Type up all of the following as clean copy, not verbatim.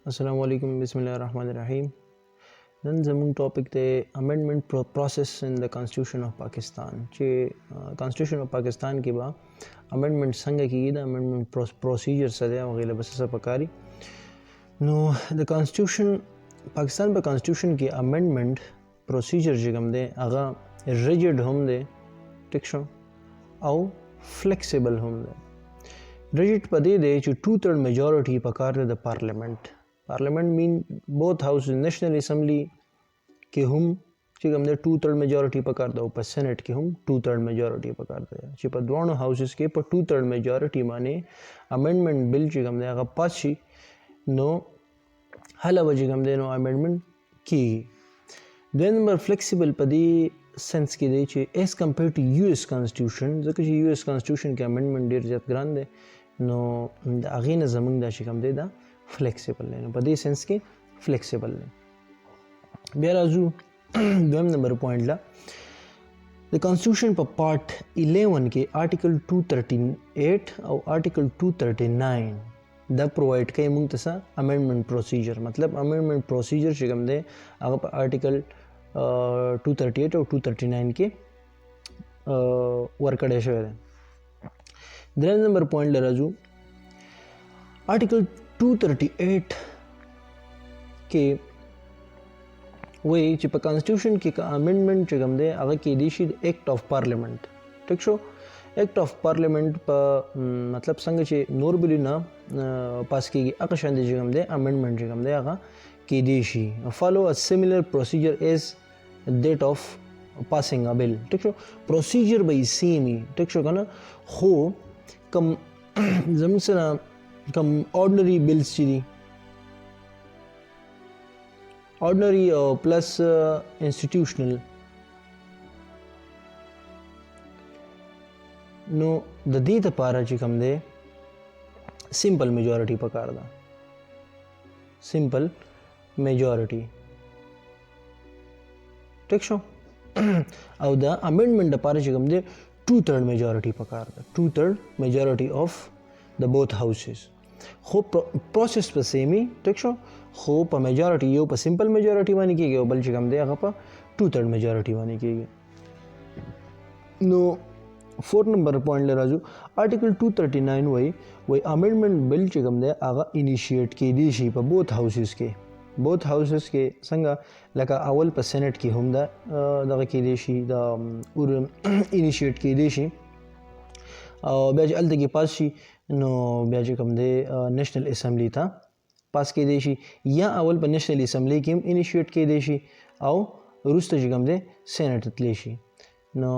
अस्सलाम वालेकुम बिस्मिल्लाहिर्रहमानिर्रहीम नन ज़मून टॉपिक ते amendment process in the constitution of Pakistan चे कॉन्स्टिट्यूशन ऑफ पाकिस्तान के बा अमेंडमेंट संग की द अमेंडमेंट प्रोसीजर सदे वगैरह बस सब पकारी नो द कॉन्स्टिट्यूशन पाकिस्तान पर कॉन्स्टिट्यूशन की अमेंडमेंट प्रोसीजर जगम दे आगा रिजिड हम दे टिक्शो और फ्लेक्सिबल हम दे रिजिड पदे दे जो 2/3 मेजॉरिटी पकार the parliament mean both house national assembly के हम चिक हमने 2/3 मेजॉरिटी पकार दो पर सेनेट के हम 2/3 मेजॉरिटी पकार दे चिप दोनों हाउसेस के पर 2/3 मेजॉरिटी माने अमेंडमेंट बिल चिक हमने अगर पासी नो हला वजह हमने नो अमेंडमेंट की देन नंबर फ्लेक्सिबल पदी सेंस की दे चे as compare to US constitution जब कि यूएस कॉन्स्टिट्यूशन के अमेंडमेंट डेट जब ग्रांड है नो आगे न ज़मीन दा चिक हम दे दा फ्लेक्सिबल लेना पदी सेंस के फ्लेक्सिबल ले बेराजू दोम नंबर पॉइंट ला द कॉन्स्टिट्यूशन पर पार्ट 11 के आर्टिकल 238 और आर्टिकल 239 द प्रोवाइड कई मुंतसा अमेंडमेंट प्रोसीजर मतलब अमेंडमेंट प्रोसीजर चिकम दे अगर आर्टिकल 238 और 239 के वर्कड़े शोर है दूसरा नंबर पॉइंट ले राजू आर्टिकल 238 के वही चिप कॉन्स्टिट्यूशन की का अमेंडमेंट चिकम दे अगर की दिशी एक्ट ऑफ पार्लियामेंट ठीक शो एक्ट ऑफ पार्लियामेंट पर मतलब संग चे नोर बिली ना पास की अगर शांति चिकम दे अमेंडमेंट चिकम दे अगर की दिशी follow a similar procedure as that of passing a bill ठीक शो प्रोसीजर बाई सेम ही ठीक शो ना हो कम जम से ना कम ऑर्डिनरी बिल्स ची दी ऑर्डिनरी प्लस इंस्टीट्यूशनल नो द दी त पारा ची कम दे सिंपल मेजॉरिटी पकार दा सिंपल मेजॉरिटी ठीक शो और द अमेंडमेंट पारा ची कम दे 2/3 मेजॉरिटी पकार दा 2/3 majority of the both houses हो प्रोसेस पर सेम ही ठीक शो हो पर मेजॉरिटी यो पर सिंपल मेजॉरिटी मानी की गई बल चिकम दे अगर पर 2/3 मेजॉरिटी मानी की गई नो 4 नंबर पॉइंट ले राजू आर्टिकल 239 वही अमेंडमेंट बिल चिकम दे आगा इनिशिएट की दिशी पर बोथ हाउसेस के संगा लका अवल पर सेनेट की हम दा दगा की दिशी दा और इनिशिएट की दिशी ब्याज अल्ते के पास शी नो ब्याज कम दे नेशनल असम्बली था पास के देशी या अवल पर नेशनल असम्बली की इनिशिएट के देशी आओ रुस्त कम दे सेनेट तलेशी नो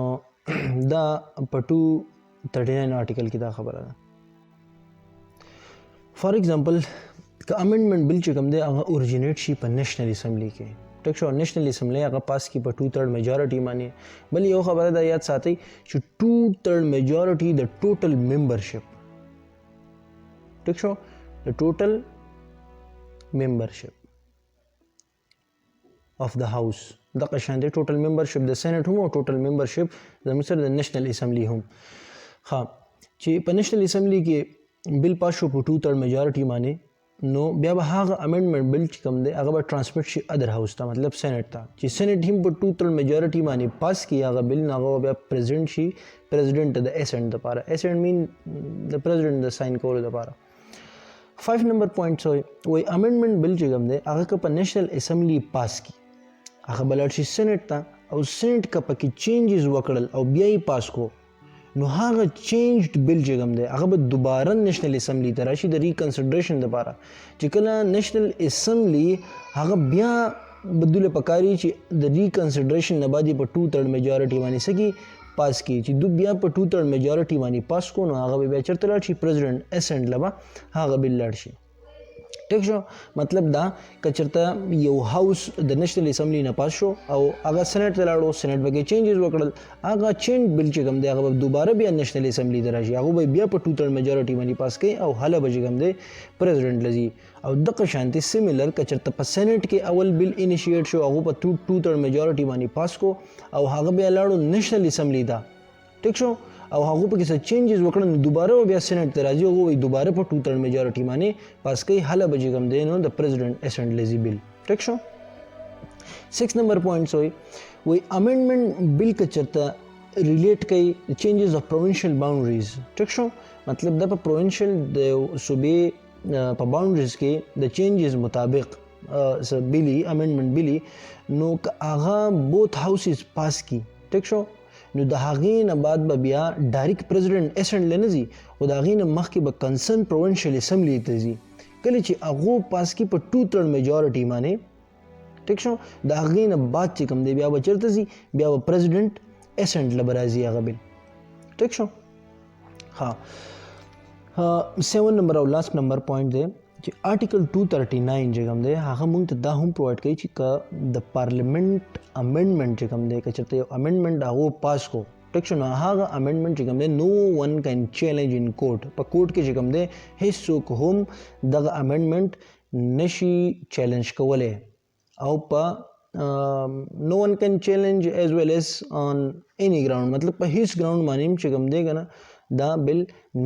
दा पर 239 आर्टिकल की दा खबर है फॉर एग्जांपल का अमेंडमेंट बिल चिकम दे अगर ओरिजिनेट शी पर नेशनल असम्बली के ठीक शो नेशनल असम्बली अगर पास की पर 2/3 मेजॉरिटी मानी भले यो खबर है याद साथ ही 2/3 मेजॉरिटी द टोटल मेंबरशिप ठीक show the total membership of the house the कशान दे टोटल मेंबरशिप द सेनेट हम और total membership the mister the national assembly हम हाँ ची पर नेशनल असम्बली के बिल पास हो पर 2/3 मेजॉरिटी माने नो ब्या हाँ अमेंडमेंट बिल कम दे अगर ट्रांसमिट शी अदर हाउस था मतलब सेनेट था जी सेनेट हिम पर 2/3 मेजॉरिटी मानी पास किया अगर बिल ना ब्या प्रेसिडेंट शी प्रेसिडेंट द एसेंट द पारा एसेंट मीन द प्रेसिडेंट द साइन को द पारा 5 नंबर पॉइंट्स वही अमेंडमेंट बिल चिकम दे अगर का नेशनल असम्बली पास की अगर बलट शी सेनेट था और सेनेट का पकी चेंजेस वकड़ल और ब्या ही पास को नो हाँ चेंज्ड बिल चिकम दे अगर दोबारा नेशनल असम्बली तराशी द रिकंसिडरेशन द पारा चिकला नेशनल असम्बली हाँ ब्या बदुल पकारी ची द रिकंसिडरेशन नबादी पर 2/3 मेजॉरिटी मानी सकी पास की ची दु ब्या पर 2/3 मेजॉरिटी मानी पास को ना हाँ ब्या चरतला ची प्रेसिडेंट एसेंट लबा हाँ बिल लड़शी ठीक शो मतलब दा कचरता यो हाउस द नेशनल असम्बली ना पास शो और अगर सेनेट लाड़ो सेनेट बगे चेंजेस वकड़ल आगा चेंज बिल चिकम दे अगर दोबारा भी नेशनल असम्बली दराजी आगो भाई बिया पर 2/3 मेजॉरिटी मानी पास के और हाला बजिकम दे प्रेसिडेंट लजी और दक शांति सिमिलर कचरता पर सेनेट के अवल बिल इनिशिएट शो आगो पर 2/3 मेजॉरिटी मानी पास को और हागा बिया लाड़ो नेशनल असम्बली दा ठीक शो او هغه په کې څه چینجز وکړل دوباره بیا سېنات ته راځي او دوباره په 2/3 میجورټي باندې پاس کوي حاله به کوم دی نو د پریزیډنټ اسمبلی بل ټیک شو 6 نمبر پوینټس وي امندمنت بل کې چرته ریلیټ کوي چینجز اف پروینشل باونډریز ټیک شو مطلب د پروینشل د صوبې په باونډریز کې د چینجز مطابق بلی امندمنت بلی نو هغه بوت هاوسز پاس کی ټیک شو نو د هغې نه بعد به بیا ډایرکټ پریزیډنټ اسمبلی نه ځي او د هغې نه مخکې به کنسرن پروونشل اسمبلی ته ځي کله چې هغه پاس کی په 2/3 میجورټي باندې ټیک شو د هغې نه بعد چې کوم دی بیا به چېرته ځي بیا به پریزیډنټ اسمبلی به راځي هغه بل ټیک شو ها 7 نمبر او لاست نمبر پوینټ دی چې آرټیکل 239 چې کوم دی هغه موږ ته دا هم پرووایډ کوي چې د پارلیمنت امندمنت چې کوم دی که چېرته یو امندمنت هغه پاس کو ټیک شو نو هغه امندمنت چې کوم دی نو ون کین چیلنج ان کورټ په کورټ کې چې کوم دی هیڅوک هم دغه امندمنت نشي چیلنج کولی او په نو ون کین چیلنج ایز ویل ایز آن اینی ګراوند مطلب په هیڅ ګراوند باندې چې کوم دی کنه دا بل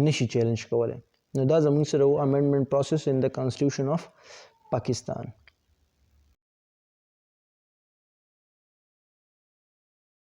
نشي چیلنج کولی نو دا زموږ سره امندمنت پروسس ان د کانسټیټیوشن اف پاکستان